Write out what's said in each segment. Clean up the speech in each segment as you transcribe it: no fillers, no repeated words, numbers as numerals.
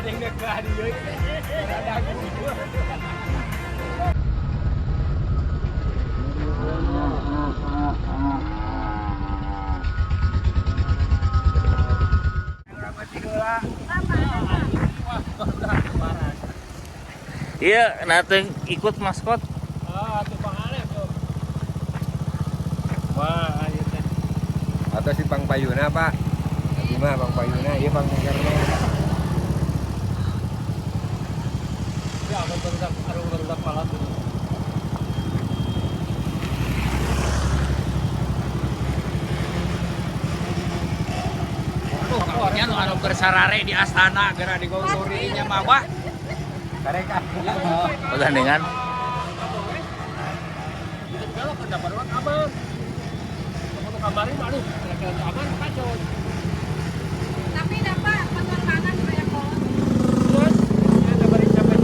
yang dekat dia. Ada aku. Iya, nanti ikut maskot. Ah, tuh Bang Alef tuh. Wah, ayo teh. Atau si Bang Payuna, Pak. Tadi mah Bang Payuna, iya Bang Mungkernya. Ya, akan baru malam tuh. Pokoknya anu bersarare di astana gara digogorinya mah wah. Karek ah. Pertandingan. Kalau kada baruan aman. Kalau kamarin aduh, kira-kira aman kacau. Tapi dapat penerbangan banyak kolom. Terus ada bari capek.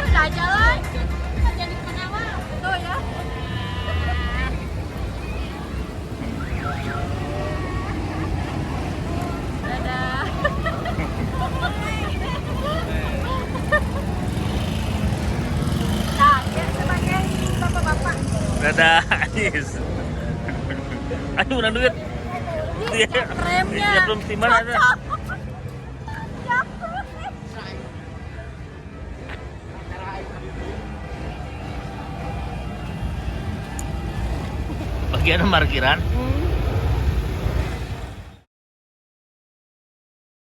Udah jalan. Dah, yes. Ayo menang duit. Remnya. Ya belum timbal ada. Bagian parkiran.